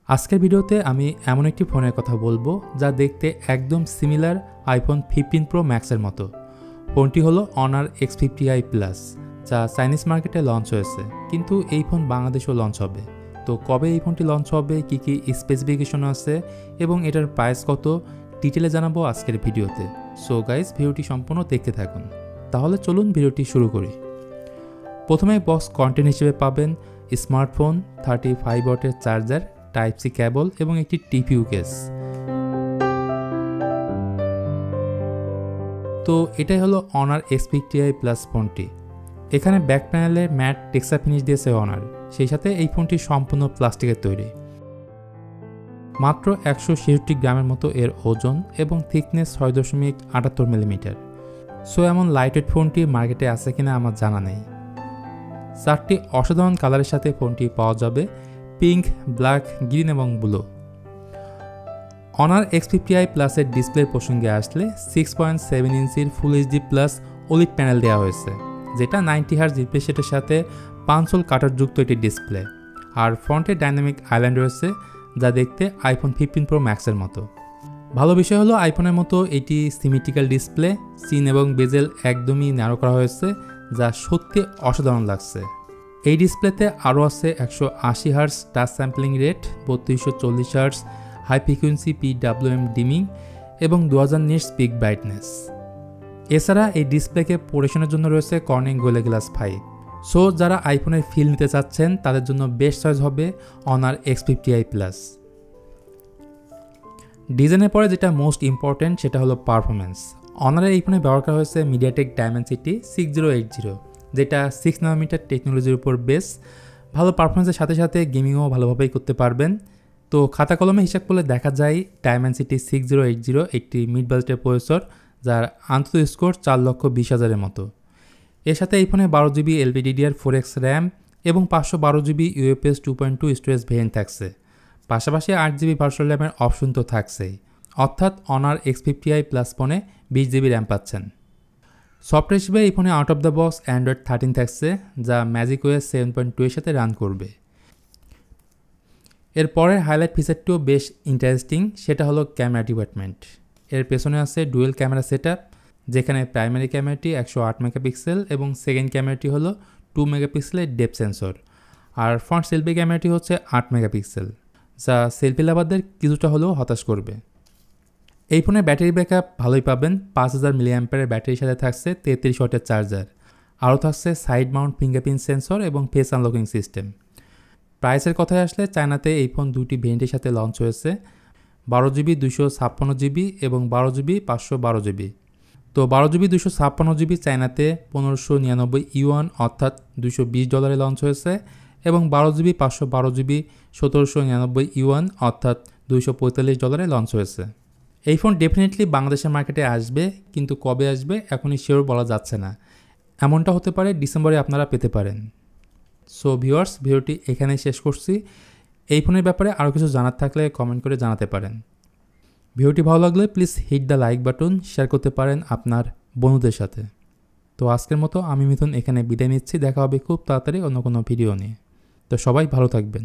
আজকের ভিডিওতে আমি এমন একটি ফোনের কথা বলবো যা দেখতে একদম সিমিলার আইফোন 15 প্রো ম্যাক্সের মতো। ফোনটি হলো অনার X50i প্লাস, যা চাইনিজ মার্কেটে লঞ্চ হয়েছে, কিন্তু এই ফোন বাংলাদেশেও লঞ্চ হবে। তো কবে এই ফোনটি লঞ্চ হবে, কী কী স্পেসিফিকেশন আছে এবং এটার প্রাইস কত, ডিটেলে জানাবো আজকের ভিডিওতে। সো গাইজ, ভিডিওটি সম্পূর্ণ দেখতে থাকুন। তাহলে চলুন ভিডিওটি শুরু করি। প্রথমে বক্স কন্টেন্ট হিসেবে পাবেন স্মার্টফোন, 35 ওয়াটের চার্জার, টাইপ সি কেবল এবং একটি টিপিইউ কেস। তো এটাই হলো অনার X50i প্লাস ফোনটি। এখানে ব্যাক প্যানেলে ম্যাট টেক্সচার ফিনিশ দিয়েছে অনার, সেই সাথে এই ফোনটি সম্পূর্ণ প্লাস্টিকের তৈরি। মাত্র 166 গ্রামের মতো এর ওজন এবং থিকনেস 6.78 মিলিমিটার। সো এমন লাইটওয়েট ফোনটি মার্কেটে আছে কিনা আমার জানা নেই। 4টি অসাধারণ কালারের সাথে ফোনটি পাওয়া যাবে, পিঙ্ক, ব্ল্যাক, গ্রিন এবং ব্লু। অনার X50i প্লাসের ডিসপ্লে প্রসঙ্গে আসলে 6.7 ইঞ্চির ফুল এইচডি প্লাস ওলিড প্যানেল দেওয়া হয়েছে, যেটা 90 হার্জ রিফ্রেশ রেটের সাথে 5 হোল কাটারযুক্ত একটি ডিসপ্লে। আর ফ্রন্টে ডাইনামিক আইল্যান্ড রয়েছে, যা দেখতে আইফোন 15 প্রো ম্যাক্সের মতো। ভালো বিষয় হলো আইফোনের মতো এটি সিমেট্রিক্যাল ডিসপ্লে, চিন এবং বেজেল একদমই ন্যারো করা হয়েছে, যা সত্যি অসাধারণ লাগছে। এই ডিসপ্লেতে আরও আছে 180 hertz touch sampling rate, 3240 hertz high frequency PWM dimming এবং 2000 নিটস পিক ব্রাইটনেস। এছাড়া এই ডিসপ্লেকে পরিবেশনের জন্য রয়েছে কর্নিং গোরিলা গ্লাস 5। সো যারা আইফোনের ফিল নিতে চাচ্ছেন তাদের জন্য বেস্ট চয়েস হবে অনার X50i প্লাস। ডিজাইনের পরে যেটা মোস্ট ইম্পর্টেন্ট সেটা হলো পারফরমেন্স। অনারের এই ফোনে ব্যবহার করা হয়েছে মিডিয়াটেক ডায়মেনসিটি 6080, যেটা 6 নানোমিটার টেকনোলজির উপর বেস। ভালো পারফরমেন্সের সাথে সাথে গেমিংও ভালোভাবেই করতে পারবেন। তো খাতা কলমে হিসাব করলে দেখা যায় ডায়মেনসিটি 6080 একটি মিড বাজেটের প্রসেসর, যার আন্তর্জাতিক স্কোর 4,20,000-এর মতো। এর সাথে এই ফোনে 12 জিবি LPDDR4X র্যাম এবং 512 জিবি UFS 2.2 স্টোরেজ ভেরিয়েন্ট থাকছে। পাশাপাশি 8 জিবি ভার্চুয়াল র্যামের অপশন তো থাকছেই, অর্থাৎ অনার X50i প্লাস ফোনে 20 জিবি র্যাম পাচ্ছেন। সফটওয়্যার হিসেবে এই ফোনে out of the box Android 13 থাকছে, যা ম্যাজিক ওএস 7.2 এর সাথে রান করবে। এর পরের হাইলাইট ফিচারটিও বেশ ইন্টারেস্টিং, সেটা হলো ক্যামেরা ডিপার্টমেন্ট। এর পেছনে আছে ডুয়েল ক্যামেরা সেটআপ, যেখানে প্রাইমারি ক্যামেরাটি 108 মেগাপিক্সেল এবং সেকেন্ড ক্যামেরাটি হলো 2 মেগাপিক্সেলের ডেপথ সেন্সর। আর ফ্রন্ট সেলফি ক্যামেরাটি হচ্ছে 8 মেগাপিক্সেল, যা সেলফি লাভারদের কিছুটা হলেও হতাশ করবে। এই ফোনের ব্যাটারি ব্যাকআপ ভালোই পাবেন, 5000 মিলিঅ্যাম্পিয়ারের ব্যাটারির সাথে থাকছে 33 ওয়াটের চার্জার। আরও থাকছে সাইড মাউন্ট ফিঙ্গারপ্রিন্ট সেন্সর এবং ফেস আনলকিং সিস্টেম। প্রাইসের কথায় আসলে চায়নাতে এই ফোন দুটি ভেরিয়েন্টের সাথে লঞ্চ হয়েছে, 12 জিবি 256 জিবি এবং 12 জিবি 512 জিবি। তো 12 জিবি 256 জিবি চায়নাতে 1599 ইউয়ান অর্থাৎ $220 লঞ্চ হয়েছে এবং 12 জিবি 512 জিবি 1799 ইউয়ান অর্থাৎ $245 লঞ্চ হয়েছে। এই ফোন ডেফিনেটলি বাংলাদেশের মার্কেটে আসবে, কিন্তু কবে আসবে এখনই শিওর বলা যাচ্ছে না। এমনটা হতে পারে ডিসেম্বরে আপনারা পেতে পারেন। সো ভিউয়ার্স, ভিডিওটি এখানেই শেষ করছি। এই ফোনের ব্যাপারে আরও কিছু জানার থাকলে কমেন্ট করে জানাতে পারেন। ভিডিওটি ভালো লাগলে please hit the like button, share করতে পারেন আপনার বন্ধুদের সাথে। তো আজকের মতো আমি মিথুন এখানে বিদায় নিচ্ছি, দেখা হবে খুব তাড়াতাড়ি অন্য কোনো ভিডিও নিয়ে। তো সবাই ভালো থাকবেন।